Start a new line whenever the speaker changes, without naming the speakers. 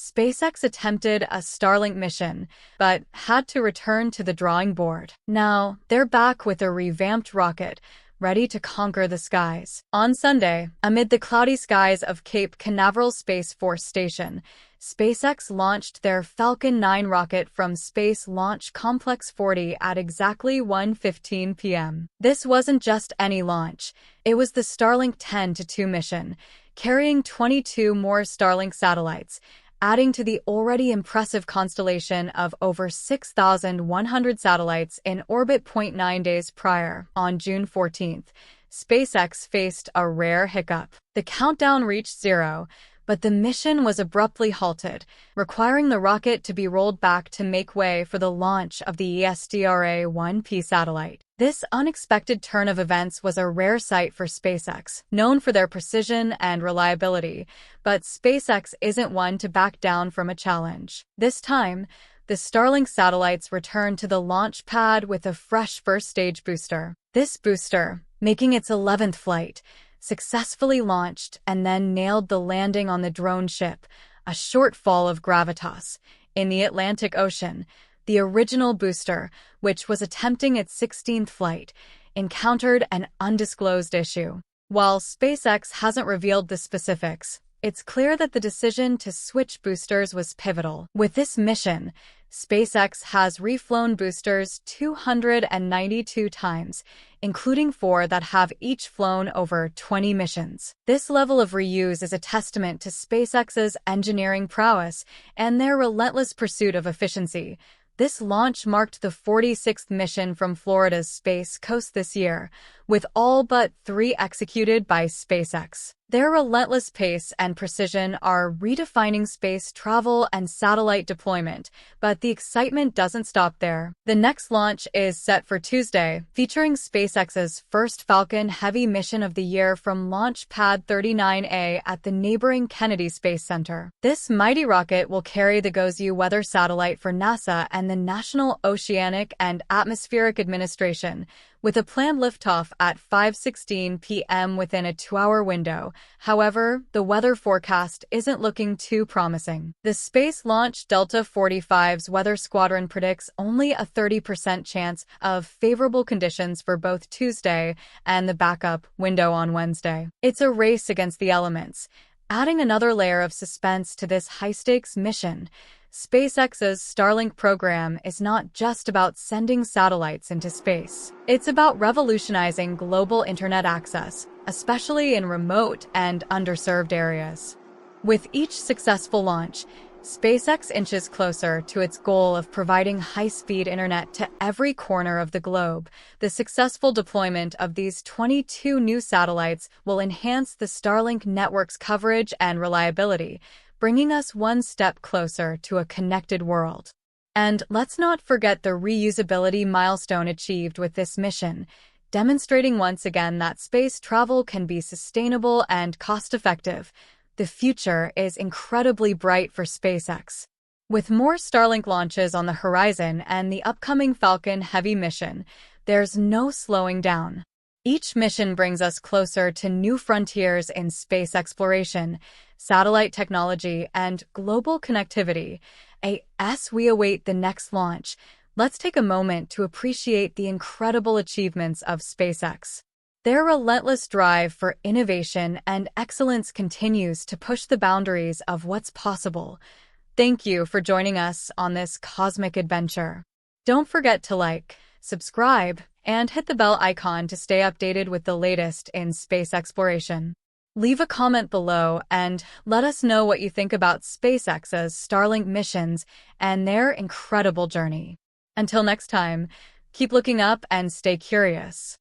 SpaceX attempted a Starlink mission, but had to return to the drawing board. Now, they're back with a revamped rocket, ready to conquer the skies. On Sunday, amid the cloudy skies of Cape Canaveral Space Force Station, SpaceX launched their Falcon 9 rocket from Space Launch Complex 40 at exactly 1:15 p.m. This wasn't just any launch. It was the Starlink 10-2 mission, carrying 22 more Starlink satellites, adding to the already impressive constellation of over 6,100 satellites in orbit. 9 days prior, on June 14th, SpaceX faced a rare hiccup. The countdown reached zero, but the mission was abruptly halted, requiring the rocket to be rolled back to make way for the launch of the ESDRA-1P satellite. This unexpected turn of events was a rare sight for SpaceX, known for their precision and reliability, but SpaceX isn't one to back down from a challenge. This time, the Starlink satellites returned to the launch pad with a fresh first-stage booster. This booster, making its 11th flight, successfully launched and then nailed the landing on the drone ship, a shortfall of gravitas, in the Atlantic Ocean. The original booster, which was attempting its 16th flight, encountered an undisclosed issue. While SpaceX hasn't revealed the specifics, it's clear that the decision to switch boosters was pivotal. With this mission, SpaceX has reflown boosters 292 times, including 4 that have each flown over 20 missions. This level of reuse is a testament to SpaceX's engineering prowess and their relentless pursuit of efficiency. This launch marked the 46th mission from Florida's Space Coast this year, with all but 3 executed by SpaceX. Their relentless pace and precision are redefining space travel and satellite deployment, but the excitement doesn't stop there. The next launch is set for Tuesday, featuring SpaceX's first Falcon Heavy mission of the year from Launch Pad 39A at the neighboring Kennedy Space Center. This mighty rocket will carry the GOES-U weather satellite for NASA and the National Oceanic and Atmospheric Administration, with a planned liftoff at 5:16 p.m. within a 2-hour window. However, the weather forecast isn't looking too promising. The Space Launch Delta 45's weather squadron predicts only a 30% chance of favorable conditions for both Tuesday and the backup window on Wednesday. It's a race against the elements, adding another layer of suspense to this high-stakes mission. SpaceX's Starlink program is not just about sending satellites into space. It's about revolutionizing global internet access, especially in remote and underserved areas. With each successful launch, SpaceX inches closer to its goal of providing high-speed internet to every corner of the globe. The successful deployment of these 22 new satellites will enhance the Starlink network's coverage and reliability, bringing us one step closer to a connected world. And let's not forget the reusability milestone achieved with this mission, demonstrating once again that space travel can be sustainable and cost-effective. The future is incredibly bright for SpaceX. With more Starlink launches on the horizon and the upcoming Falcon Heavy mission, there's no slowing down. Each mission brings us closer to new frontiers in space exploration, satellite technology, and global connectivity. As we await the next launch, let's take a moment to appreciate the incredible achievements of SpaceX. Their relentless drive for innovation and excellence continues to push the boundaries of what's possible. Thank you for joining us on this cosmic adventure. Don't forget to like, subscribe, and hit the bell icon to stay updated with the latest in space exploration. Leave a comment below and let us know what you think about SpaceX's Starlink missions and their incredible journey. Until next time, keep looking up and stay curious.